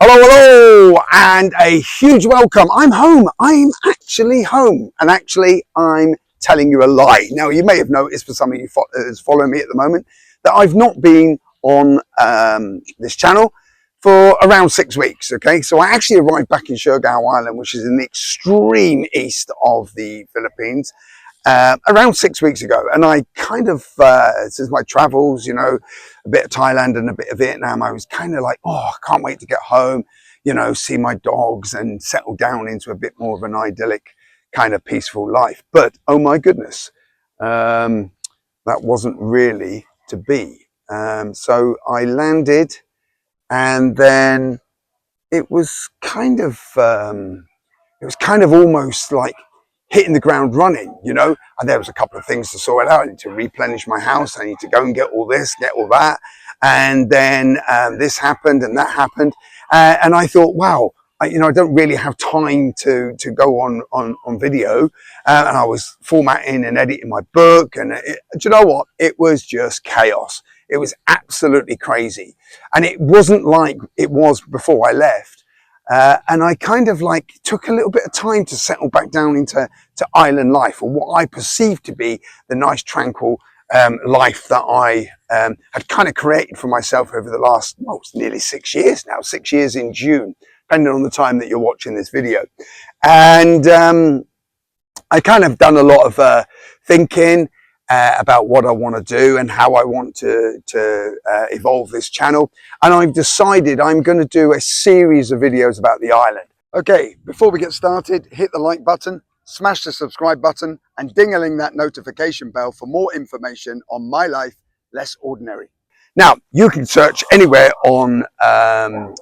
Hello, hello, and a huge welcome. I'm home. I'm actually home, and actually, I'm telling you a lie. Now, you may have noticed, for some of you that's following me at the moment, that I've not been on this channel for around 6 weeks. Okay, so I actually arrived back in Siargao Island, which is in the extreme east of the Philippines, around 6 weeks ago. And I kind of, since my travels, a bit of Thailand and a bit of Vietnam, I was kind of like, oh, I can't wait to get home, see my dogs and settle down into a bit more of an idyllic kind of peaceful life. But oh my goodness, that wasn't really to be. So I landed, and then it was kind of almost like hitting the ground running, and there was a couple of things to sort out. I need to replenish my house. I need to go and get all this, get all that. And then this happened and that happened. And I thought, wow, I don't really have time to go on video. And I was formatting and editing my book. And do you know what? It was just chaos. It was absolutely crazy. And it wasn't like it was before I left. And I kind of like took a little bit of time to settle back down into island life, or what I perceived to be the nice, tranquil life that I had kind of created for myself over the last, well, it's nearly 6 years now, 6 years in June, depending on the time that you're watching this video. And I kind of done a lot of thinking about what I want to do and how I want to evolve this channel. And I've decided I'm going to do a series of videos about the island. Okay, before we get started, hit the like button, smash the subscribe button, and ding-a-ling that notification bell for more information on my life, less ordinary. Now, you can search anywhere on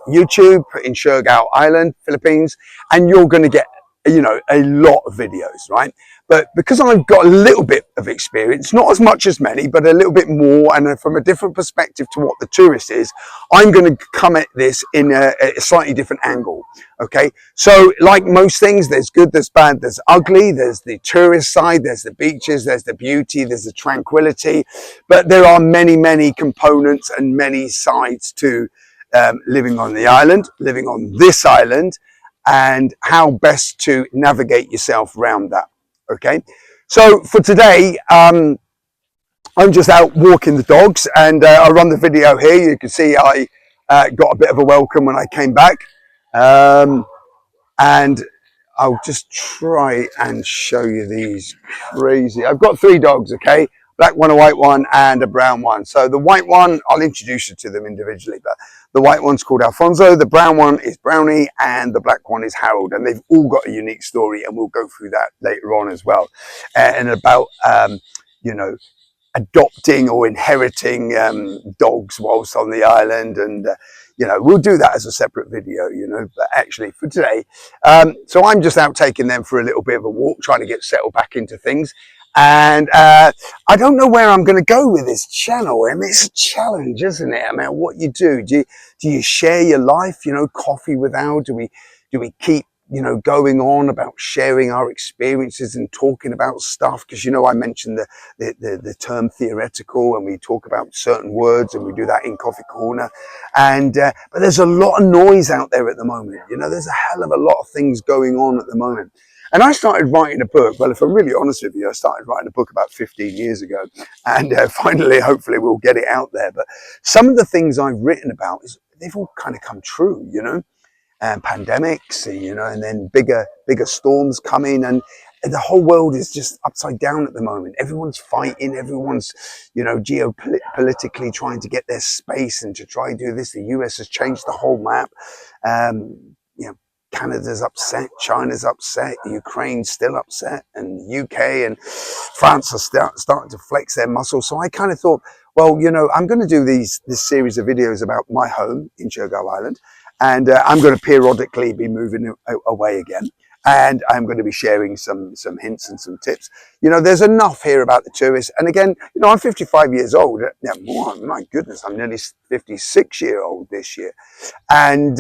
YouTube in Siargao Island, Philippines, and you're going to get a lot of videos, right? But because I've got a little bit of experience, not as much as many, but a little bit more, and from a different perspective to what the tourist is, I'm going to come at this in a slightly different angle. Okay, so like most things, there's good, there's bad, there's ugly, there's the tourist side, there's the beaches, there's the beauty, there's the tranquility, but there are many, many components and many sides to living on the island, living on this island, and how best to navigate yourself around that. Okay, so for today, I'm just out walking the dogs, and I run the video here. You can see I got a bit of a welcome when I came back, and I'll just try and show you these crazy. I've got 3 dogs, okay, black one, a white one, and a brown one. So the white one, I'll introduce you to them individually, but the white one's called Alfonso, the brown one is Brownie, and the black one is Harold. And they've all got a unique story, and we'll go through that later on as well. And about, adopting or inheriting dogs whilst on the island. And, we'll do that as a separate video, but actually for today. So I'm just out taking them for a little bit of a walk, trying to get settled back into things. And I don't know where I'm going to go with this channel. I mean, it's a challenge, isn't it? I mean, what you do you share your life, coffee with Al? Do we keep, going on about sharing our experiences and talking about stuff? Because, I mentioned the term theoretical, and we talk about certain words, and we do that in Koffee Korner. And, but there's a lot of noise out there at the moment. There's a hell of a lot of things going on at the moment. And I started writing a book. Well, if I'm really honest with you, I started writing a book about 15 years ago. And finally, hopefully, we'll get it out there. But some of the things I've written about, they've all kind of come true, and pandemics, and then bigger storms coming. And the whole world is just upside down at the moment. Everyone's fighting. Everyone's, geopolitically trying to get their space and to try and do this. The US has changed the whole map. Canada's upset, China's upset, Ukraine's still upset, and UK and France are starting to flex their muscles. So I kind of thought, well, I'm going to do this series of videos about my home in Siargao Island, and I'm going to periodically be moving away again, and I'm going to be sharing some hints and some tips. There's enough here about the tourists, and again, I'm 55 years old. My goodness, I'm nearly 56-year-old this year, and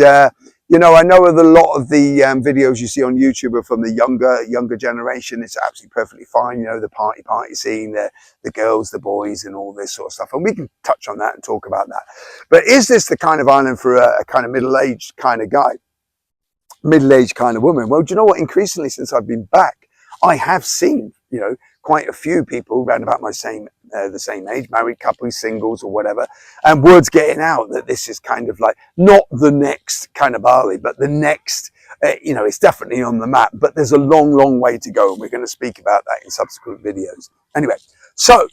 You know, I know that a lot of the videos you see on YouTube are from the younger generation. It's absolutely perfectly fine. You know, the party scene, the girls, the boys, and all this sort of stuff. And we can touch on that and talk about that. But is this the kind of island for a kind of middle-aged kind of guy, middle-aged kind of woman? Well, do you know what? Increasingly, since I've been back, I have seen, you know, quite a few people around about my the same age, married couples, singles, or whatever, and word's getting out that this is kind of like not the next kind of Bali, but the next. You know, it's definitely on the map, but there's a long way to go, and we're going to speak about that in subsequent videos. Anyway, so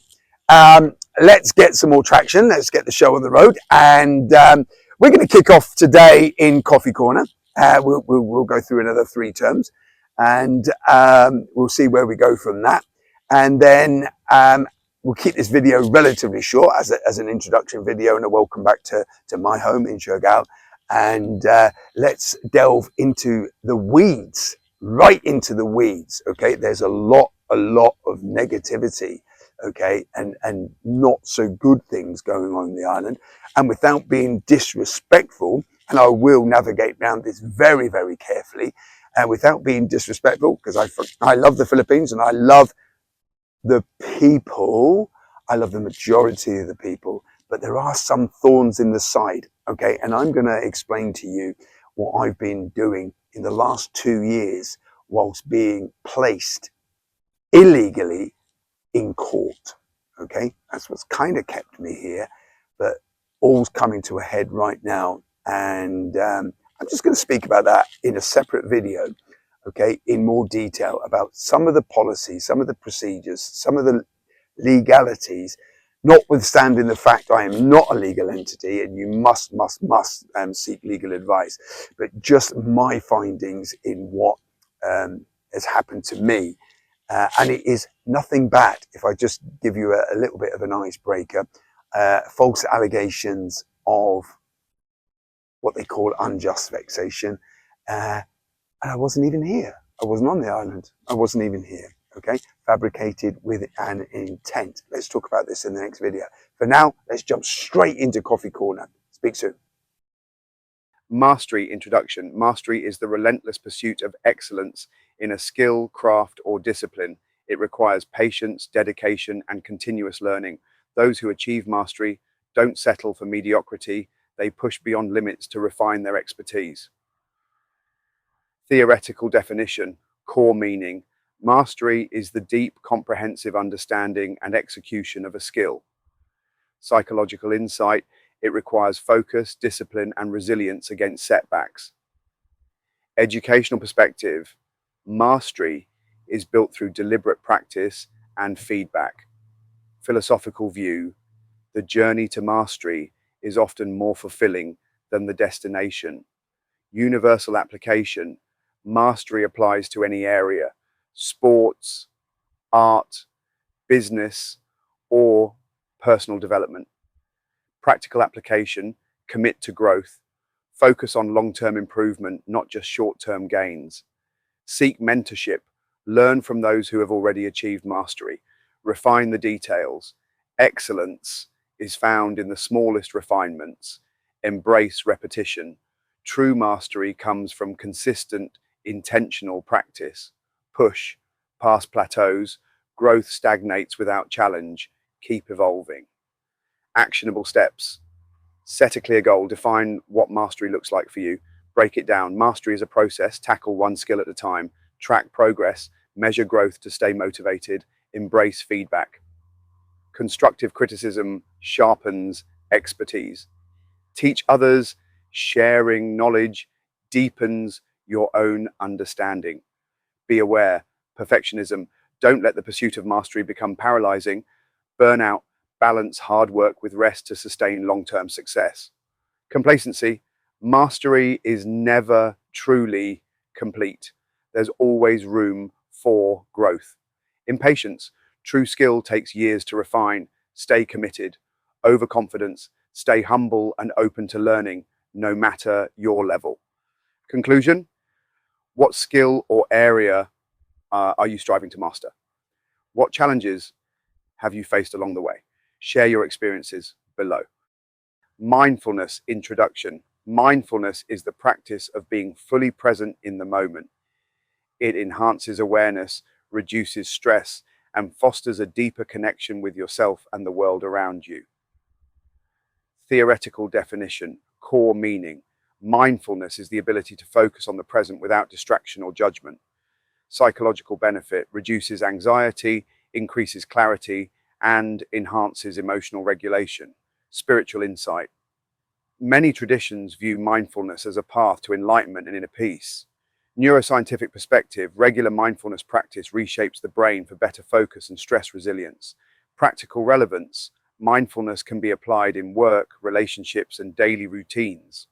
let's get some more traction. Let's get the show on the road, and we're going to kick off today in Koffee Korner. We'll go through another 3 terms, and we'll see where we go from that. And then we'll keep this video relatively short as an introduction video and a welcome back to my home in Siargao. And let's delve into the weeds, right into the weeds. Okay, there's a lot of negativity, okay, and not so good things going on in the island. And without being disrespectful, and I will navigate around this very carefully, and without being disrespectful, because I love the Philippines and I love the people, I love the majority of the people, but there are some thorns in the side, okay? And I'm going to explain to you what I've been doing in the last 2 years whilst being placed illegally in court, okay? That's what's kind of kept me here, but all's coming to a head right now. And I'm just going to speak about that in a separate video, okay, in more detail about some of the policies, some of the procedures, some of the legalities, notwithstanding the fact I am not a legal entity and you must seek legal advice, but just my findings in what has happened to me. And it is nothing bad. If I just give you a little bit of an icebreaker, false allegations of what they call unjust vexation, and I wasn't even here. I wasn't on the island. I wasn't even here. Okay, fabricated with an intent. Let's talk about this in the next video. For now, let's jump straight into Koffee Korner. Speak soon. Mastery introduction. Mastery is the relentless pursuit of excellence in a skill, craft, or discipline. It requires patience, dedication, and continuous learning. Those who achieve mastery don't settle for mediocrity. They push beyond limits to refine their expertise. Theoretical definition, core meaning. Mastery is the deep, comprehensive understanding and execution of a skill. Psychological insight. It requires focus, discipline, and resilience against setbacks. Educational perspective. Mastery is built through deliberate practice and feedback. Philosophical view. The journey to mastery is often more fulfilling than the destination. Universal application. Mastery applies to any area: sports, art, business, or personal development. Practical application. Commit to growth. Focus on long-term improvement, not just short-term gains. Seek mentorship. Learn from those who have already achieved mastery. Refine the details. Excellence is found in the smallest refinements. Embrace repetition. True mastery comes from consistent, intentional practice. Push past plateaus. Growth stagnates without challenge. Keep evolving. Actionable steps. Set a clear goal. Define what mastery looks like for you. Break it down. Mastery is a process. Tackle one skill at a time. Track progress. Measure growth to stay motivated. Embrace feedback. Constructive criticism sharpens expertise. Teach others. Sharing knowledge deepens your own understanding. Be aware. Perfectionism. Don't let the pursuit of mastery become paralyzing. Burnout. Balance hard work with rest to sustain long-term success. Complacency. Mastery is never truly complete. There's always room for growth. Impatience. True skill takes years to refine. Stay committed. Overconfidence. Stay humble and open to learning, no matter your level. Conclusion. What skill or area are you striving to master? What challenges have you faced along the way? Share your experiences below. Mindfulness introduction. Mindfulness is the practice of being fully present in the moment. It enhances awareness, reduces stress, and fosters a deeper connection with yourself and the world around you. Theoretical definition, core meaning. Mindfulness is the ability to focus on the present without distraction or judgment. Psychological benefit, reduces anxiety, increases clarity, and enhances emotional regulation. Spiritual insight. Many traditions view mindfulness as a path to enlightenment and inner peace. Neuroscientific perspective, regular mindfulness practice reshapes the brain for better focus and stress resilience. Practical relevance, mindfulness can be applied in work, relationships, and daily routines.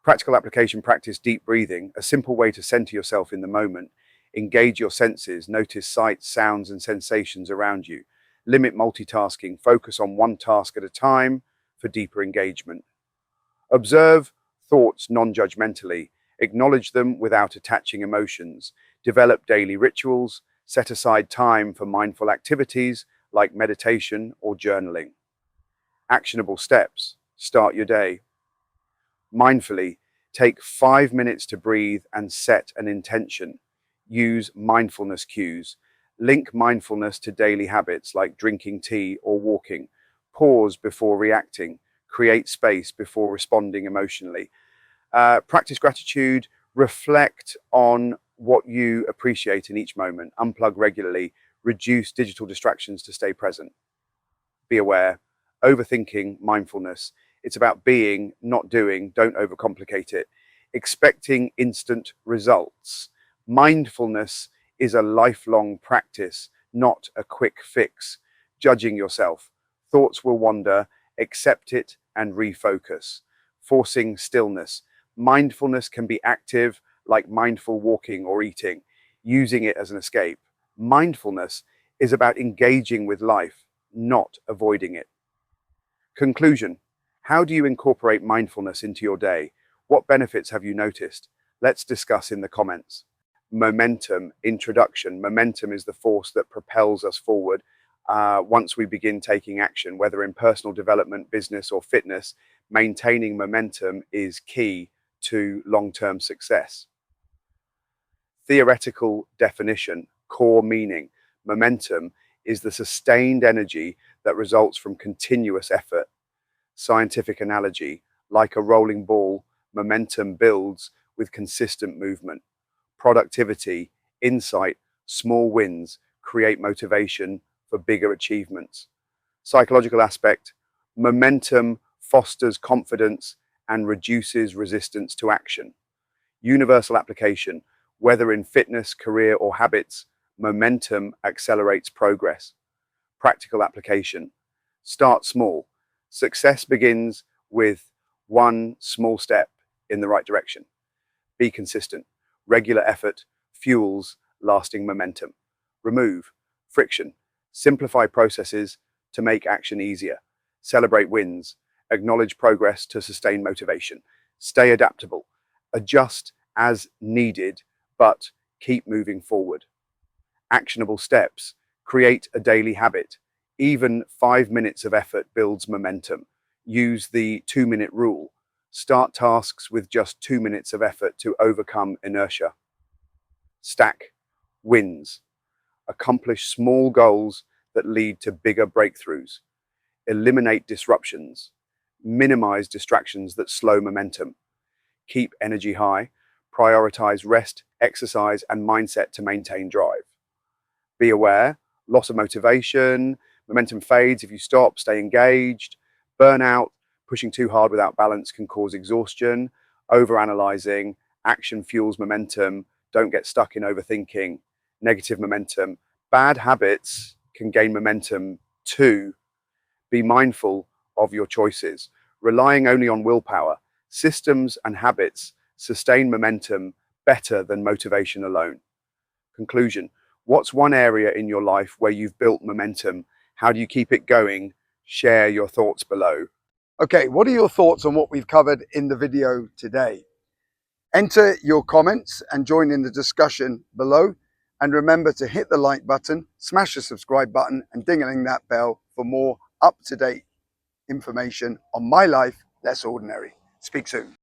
Practical application, practice deep breathing, a simple way to center yourself in the moment. Engage your senses, notice sights, sounds, and sensations around you. Limit multitasking, focus on one task at a time for deeper engagement. Observe thoughts non-judgmentally, acknowledge them without attaching emotions. Develop daily rituals, set aside time for mindful activities like meditation or journaling. Actionable steps, start your day. Mindfully, take 5 minutes to breathe and set an intention. Use mindfulness cues. Link mindfulness to daily habits like drinking tea or walking. Pause before reacting. Create space before responding emotionally. Practice gratitude. Reflect on what you appreciate in each moment. Unplug regularly. Reduce digital distractions to stay present. Be aware. Overthinking mindfulness. It's about being, not doing. Don't overcomplicate it. Expecting instant results. Mindfulness is a lifelong practice, not a quick fix. Judging yourself. Thoughts will wander. Accept it and refocus. Forcing stillness. Mindfulness can be active, like mindful walking or eating, using it as an escape. Mindfulness is about engaging with life, not avoiding it. Conclusion. How do you incorporate mindfulness into your day? What benefits have you noticed? Let's discuss in the comments. Momentum, introduction. Momentum is the force that propels us forward once we begin taking action, whether in personal development, business, or fitness. Maintaining momentum is key to long-term success. Theoretical definition, core meaning. Momentum is the sustained energy that results from continuous effort. Scientific analogy, like a rolling ball, momentum builds with consistent movement. Productivity, insight, small wins create motivation for bigger achievements. Psychological aspect, momentum fosters confidence and reduces resistance to action. Universal application, whether in fitness, career, or habits, momentum accelerates progress. Practical application, start small. Success begins with one small step in the right direction. Be consistent. Regular effort fuels lasting momentum. Remove friction. Simplify processes to make action easier. Celebrate wins. Acknowledge progress to sustain motivation. Stay adaptable. Adjust as needed, but keep moving forward. Actionable steps. Create a daily habit. Even 5 minutes of effort builds momentum. Use the 2-minute rule. Start tasks with just 2 minutes of effort to overcome inertia. Stack wins. Accomplish small goals that lead to bigger breakthroughs. Eliminate disruptions. Minimize distractions that slow momentum. Keep energy high. Prioritize rest, exercise, and mindset to maintain drive. Be aware, loss of motivation, momentum fades if you stop, stay engaged. Burnout, pushing too hard without balance can cause exhaustion. Overanalyzing, action fuels momentum. Don't get stuck in overthinking. Negative momentum. Bad habits can gain momentum too. Be mindful of your choices. Relying only on willpower, systems and habits sustain momentum better than motivation alone. Conclusion. What's one area in your life where you've built momentum? How do you keep it going? Share your thoughts below. Okay, what are your thoughts on what we've covered in the video today? Enter your comments and join in the discussion below. And remember to hit the like button, smash the subscribe button, and ding-a-ling that bell for more up-to-date information on my life less ordinary. Speak soon.